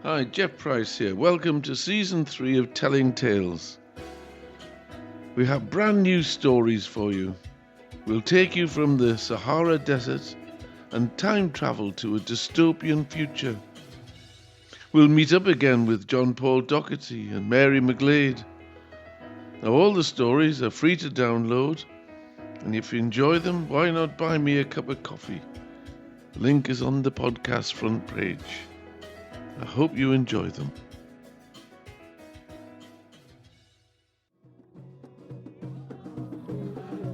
Hi, Jeff Price here. Welcome to Season 3 of Telling Tales. We have brand new stories for you. We'll take you from the Sahara Desert and time travel to a dystopian future. We'll meet up again with John Paul Docherty and Mary McGlade. Now, all the stories are free to download, and if you enjoy them, why not buy me a cup of coffee? The link is on the podcast front page. I hope you enjoy them.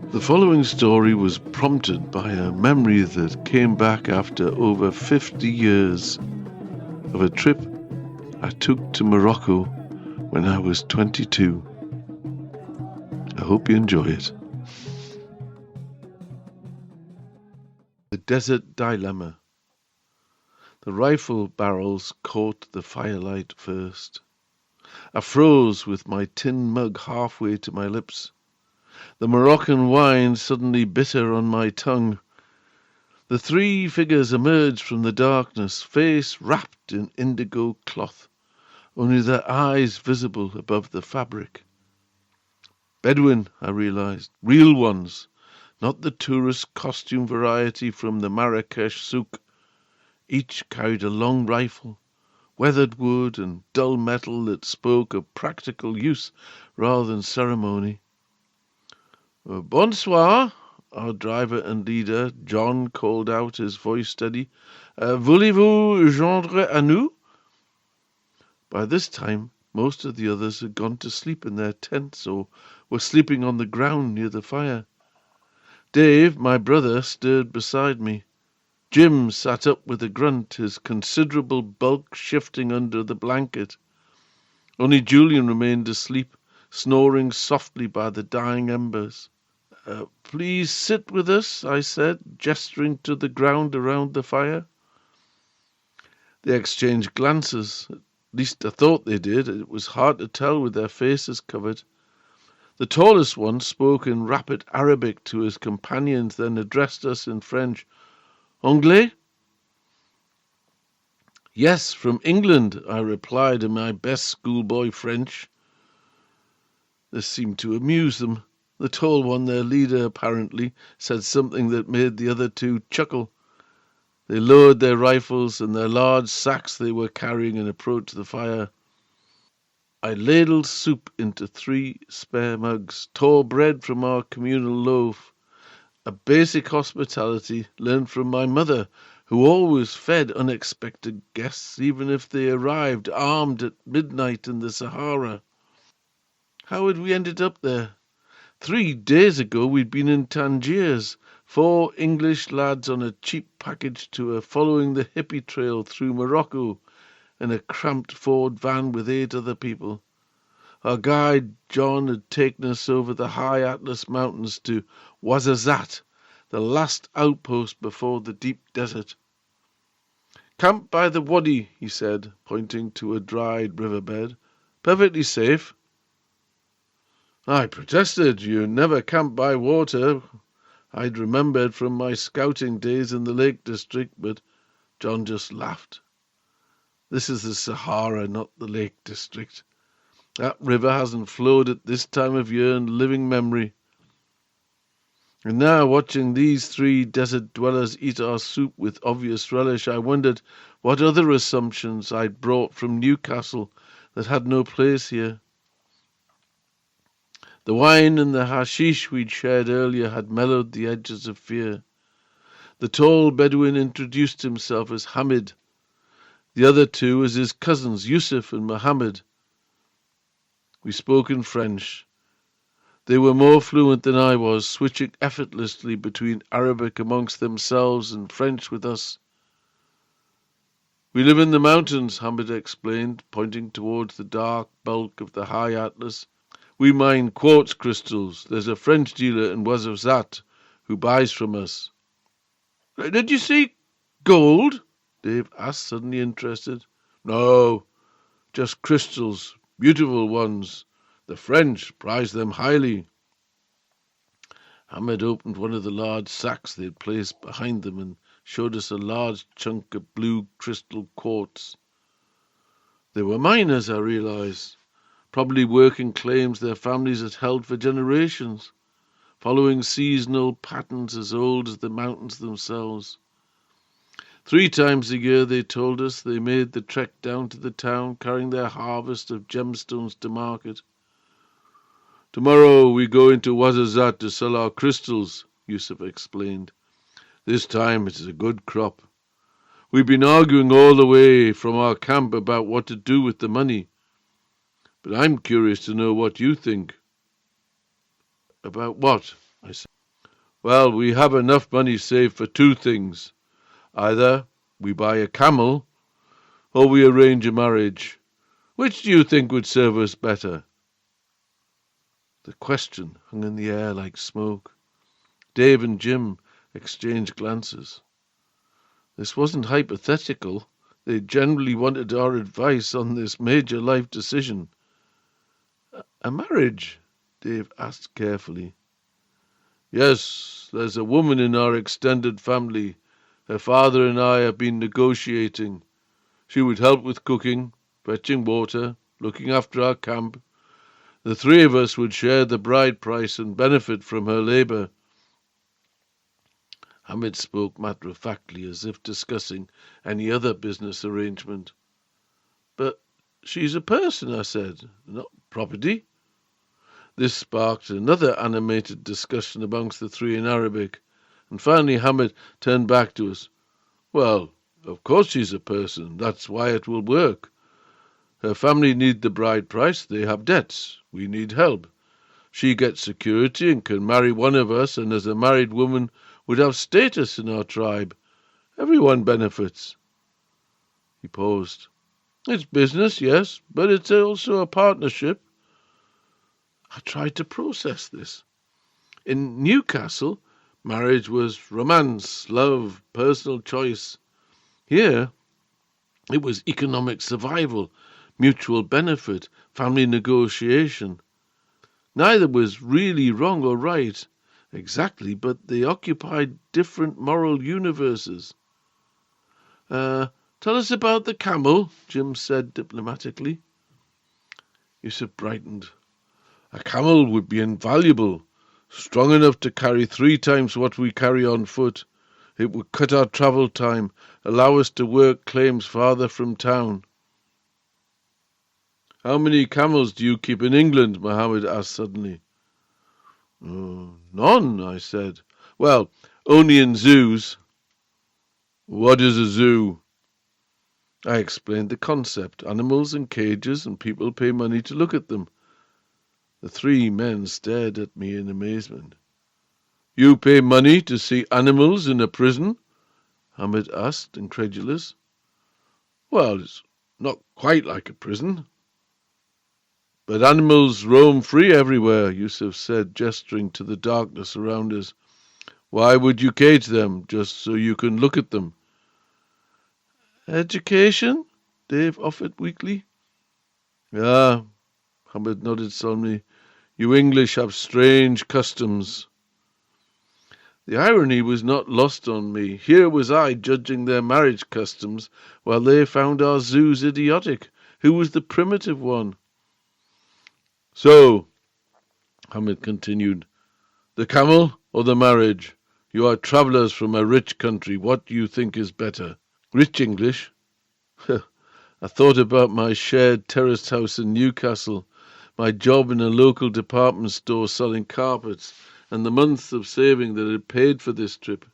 The following story was prompted by a memory that came back after over 50 years of a trip I took to Morocco when I was 22. I hope you enjoy it. The Desert Dilemma. The rifle barrels caught the firelight first. I froze with my tin mug halfway to my lips. The Moroccan wine suddenly bitter on my tongue. The three figures emerged from the darkness, face wrapped in indigo cloth, only their eyes visible above the fabric. Bedouin, I realized, real ones, not the tourist costume variety from the Marrakesh souk. Each carried a long rifle, weathered wood and dull metal that spoke of practical use rather than ceremony. Bonsoir, our driver and leader, John, called out, his voice steady. Voulez-vous joindre à nous? By this time, most of the others had gone to sleep in their tents or were sleeping on the ground near the fire. Dave, my brother, stirred beside me. Jim sat up with a grunt, his considerable bulk shifting under the blanket. Only Julian remained asleep, snoring softly by the dying embers. Please sit with us, I said, gesturing to the ground around the fire. They exchanged glances. At least I thought they did. It was hard to tell with their faces covered. The tallest one spoke in rapid Arabic to his companions, then addressed us in French. Anglais? Yes, from England, I replied in my best schoolboy French. This seemed to amuse them. The tall one, their leader apparently, said something that made the other two chuckle. They lowered their rifles and their large sacks they were carrying and approached the fire. I ladled soup into 3 spare mugs, tore bread from our communal loaf, a basic hospitality learned from my mother, who always fed unexpected guests, even if they arrived armed at midnight in the Sahara. How had we ended up there? 3 days ago we'd been in Tangiers, 4 English lads on a cheap package tour following the hippie trail through Morocco in a cramped Ford van with 8 other people. Our guide, John, had taken us over the high Atlas Mountains to Ouarzazate, the last outpost before the deep desert. Camp by the wadi, he said, pointing to a dried riverbed. Perfectly safe. I protested. You never camp by water. I'd remembered from my scouting days in the Lake District, but John just laughed. This is the Sahara, not the Lake District. That river hasn't flowed at this time of year in living memory. And now, watching these 3 desert dwellers eat our soup with obvious relish, I wondered what other assumptions I'd brought from Newcastle that had no place here. The wine and the hashish we'd shared earlier had mellowed the edges of fear. The tall Bedouin introduced himself as Hamid, the other 2 as his cousins, Yusuf and Mohammed. We spoke in French. They were more fluent than I was, switching effortlessly between Arabic amongst themselves and French with us. We live in the mountains, Hamid explained, pointing towards the dark bulk of the high Atlas. We mine quartz crystals. There's a French dealer in Ouarzazate who buys from us. Did you see gold? Dave asked, suddenly interested. No, just crystals, beautiful ones. The French prize them highly. Ahmed opened one of the large sacks they had placed behind them and showed us a large chunk of blue crystal quartz. They were miners, I realized, probably working claims their families had held for generations, following seasonal patterns as old as the mountains themselves. 3 times a year, they told us, they made the trek down to the town, carrying their harvest of gemstones to market. Tomorrow we go into Ouarzazate to sell our crystals, Yusuf explained. This time it is a good crop. We've been arguing all the way from our camp about what to do with the money. But I'm curious to know what you think. About what? I said. Well, we have enough money saved for 2 things. Either we buy a camel or we arrange a marriage. Which do you think would serve us better? The question hung in the air like smoke. Dave and Jim exchanged glances. This wasn't hypothetical. They generally wanted our advice on this major life decision. A marriage? Dave asked carefully. Yes, there's a woman in our extended family. Her father and I have been negotiating. She would help with cooking, fetching water, looking after our camp. The 3 of us would share the bride price and benefit from her labor. Hamid spoke matter-of-factly, as if discussing any other business arrangement. But she's a person, I said, not property. This sparked another animated discussion amongst the 3 in Arabic, and finally Hamid turned back to us. Well, of course she's a person. That's why it will work. Her family need the bride price. They have debts. We need help. She gets security and can marry one of us, and as a married woman would have status in our tribe. Everyone benefits. He paused. It's business, yes, but it's also a partnership. I tried to process this. In Newcastle, marriage was romance, love, personal choice. Here, it was economic survival, mutual benefit, family negotiation. Neither was really wrong or right, exactly, but they occupied different moral universes. Tell us about the camel, Jim said diplomatically. Yusuf brightened. A camel would be invaluable, strong enough to carry 3 times what we carry on foot. It would cut our travel time, allow us to work claims farther from town. How many camels do you keep in England? Mohammed asked suddenly. None, I said. Well, only in zoos. What is a zoo? I explained the concept. Animals in cages and people pay money to look at them. The 3 men stared at me in amazement. You pay money to see animals in a prison? Hamid asked, incredulous. Well, it's not quite like a prison. But animals roam free everywhere, Yusuf said, gesturing to the darkness around us. Why would you cage them, just so you can look at them? Education? Dave offered weakly. Yeah, Hamid nodded solemnly. You English have strange customs. The irony was not lost on me. Here was I judging their marriage customs, while they found our zoos idiotic. Who was the primitive one? So, Hamid continued, the camel or the marriage? You are travellers from a rich country. What do you think is better? Rich English? I thought about my shared terraced house in Newcastle, my job in a local department store selling carpets, and the months of saving that had paid for this trip.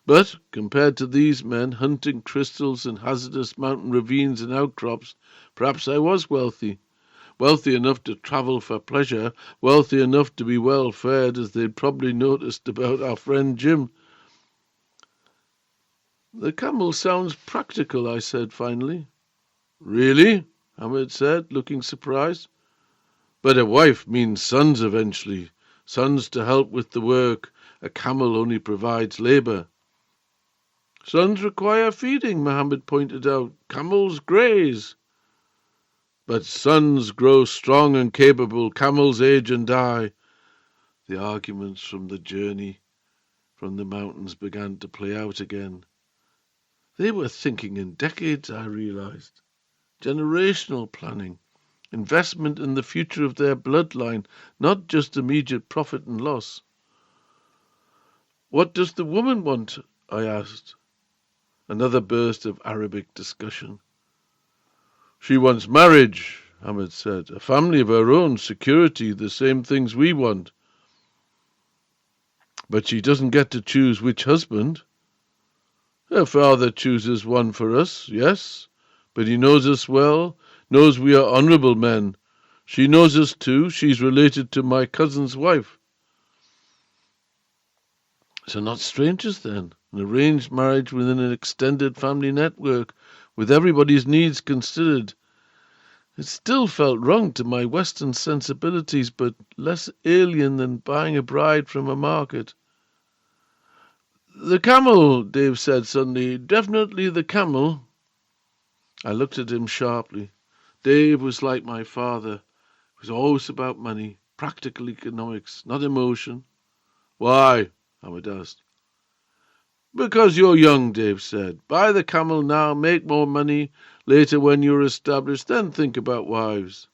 But, compared to these men hunting crystals in hazardous mountain ravines and outcrops, perhaps I was wealthy. Wealthy enough to travel for pleasure, wealthy enough to be well fed, as they'd probably noticed about our friend Jim. The camel sounds practical, I said finally. Really? Hamid said, looking surprised. But a wife means sons eventually, sons to help with the work. A camel only provides labor. Sons require feeding, Mohammed pointed out. Camels graze. But sons grow strong and capable. Camels age and die. The arguments from the journey from the mountains began to play out again. They were thinking in decades, I realized. generational planning, investment in the future of their bloodline, not just immediate profit and loss. What does the woman want? I asked. Another burst of Arabic discussion. She wants marriage, Ahmed said. A family of her own, security, the same things we want. But she doesn't get to choose which husband. Her father chooses one for us, yes, but he knows us well, knows we are honourable men. She knows us too. She's related to my cousin's wife. So not strangers then. An arranged marriage within an extended family network, with everybody's needs considered. It still felt wrong to my Western sensibilities, but less alien than buying a bride from a market. The camel, Dave said suddenly. Definitely the camel. I looked at him sharply. Dave was like my father. It was always about money, practical economics, not emotion. Why? Howard asked. Because you're young, Dave said. Buy the camel now, make more money later when you're established, then think about wives.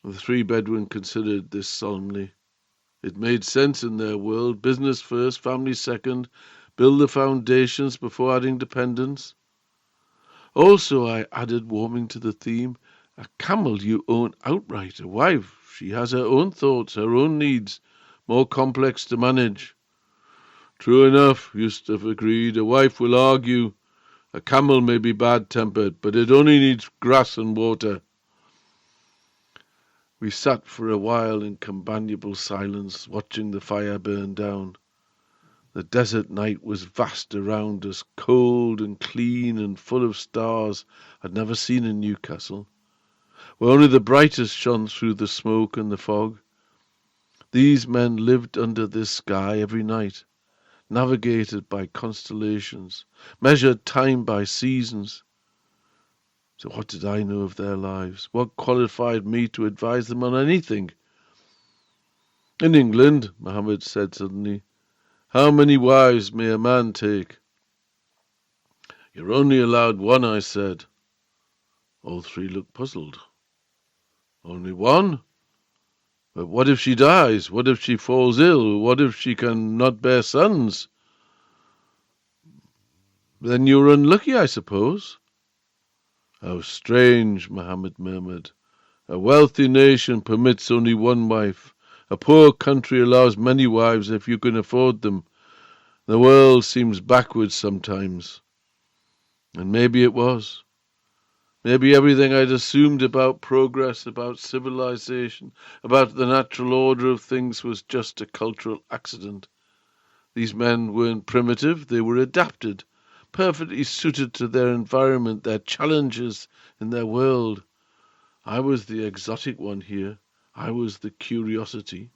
The three Bedouin considered this solemnly. It made sense in their world. Business first, family second. Build the foundations before adding dependence. Also, I added, warming to the theme, a camel you own outright. A wife, she has her own thoughts, her own needs, more complex to manage. True enough, Yusuf agreed. A wife will argue. A camel may be bad-tempered, but it only needs grass and water. We sat for a while in companionable silence, watching the fire burn down. The desert night was vast around us, cold and clean and full of stars I'd never seen in Newcastle, where only the brightest shone through the smoke and the fog. These men lived under this sky every night, navigated by constellations, measured time by seasons. So what did I know of their lives? What qualified me to advise them on anything? In England, Mohammed said suddenly, how many wives may a man take? You're only allowed one, I said. All three looked puzzled. Only one? But what if she dies? What if she falls ill? What if she can not bear sons? Then you're unlucky, I suppose. How strange, Mohammed murmured. A wealthy nation permits only one wife. A poor country allows many wives if you can afford them. The world seems backwards sometimes. And maybe it was. Maybe everything I'd assumed about progress, about civilization, about the natural order of things was just a cultural accident. These men weren't primitive, they were adapted, perfectly suited to their environment, their challenges in their world. I was the exotic one here. I was the curiosity.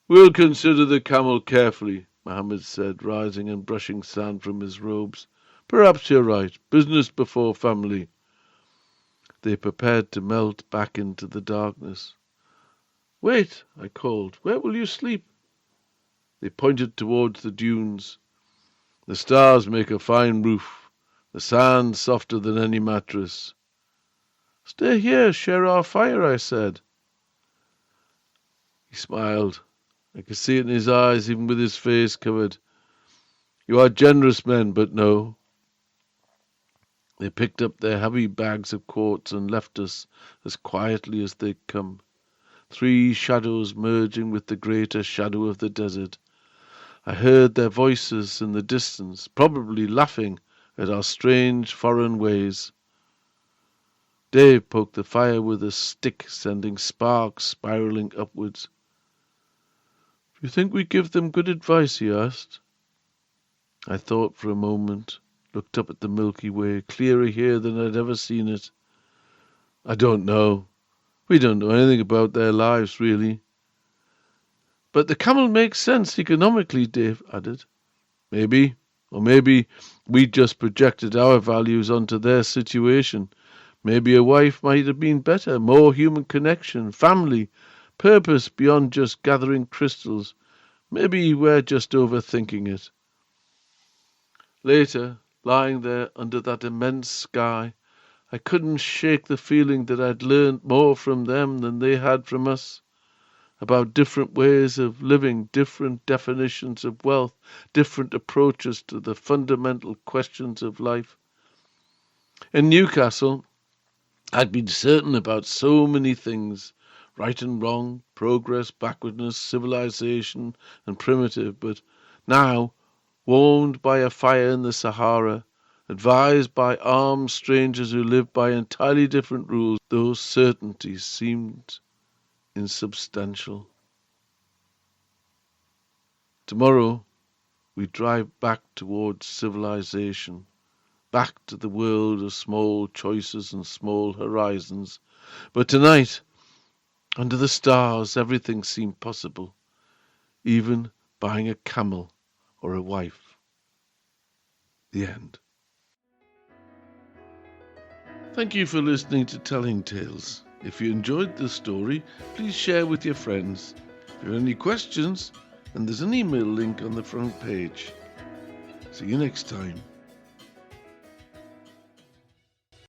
We'll consider the camel carefully, Mohammed said, rising and brushing sand from his robes. Perhaps you're right. Business before family. They prepared to melt back into the darkness. Wait, I called. Where will you sleep? They pointed towards the dunes. The stars make a fine roof. The sand softer than any mattress. Stay here, share our fire, I said. He smiled. I could see it in his eyes, even with his face covered. You are generous men, but no. They picked up their heavy bags of quartz and left us as quietly as they'd come. Three shadows merging with the greater shadow of the desert. I heard their voices in the distance, probably laughing at our strange foreign ways. Dave poked the fire with a stick, sending sparks spiraling upwards. Do you think we give them good advice? He asked. I thought for a moment, looked up at the Milky Way, clearer here than I'd ever seen it. I don't know. We don't know anything about their lives, really. But the camel makes sense economically, Dave added. Maybe. Or maybe we just projected our values onto their situation. Maybe a wife might have been better, more human connection, family, purpose beyond just gathering crystals. Maybe we're just overthinking it. Later, lying there under that immense sky, I couldn't shake the feeling that I'd learned more from them than they had from us, about different ways of living, different definitions of wealth, different approaches to the fundamental questions of life. In Newcastle, I'd been certain about so many things, right and wrong, progress, backwardness, civilization, and primitive, but now, warmed by a fire in the Sahara, advised by armed strangers who lived by entirely different rules, those certainties seemed insubstantial. Tomorrow we drive back towards civilization, back to the world of small choices and small horizons. But tonight, under the stars, everything seemed possible, even buying a camel or a wife. The end. Thank you for listening to Telling Tales. If you enjoyed this story, please share with your friends. If you have any questions, then there's an email link on the front page. See you next time.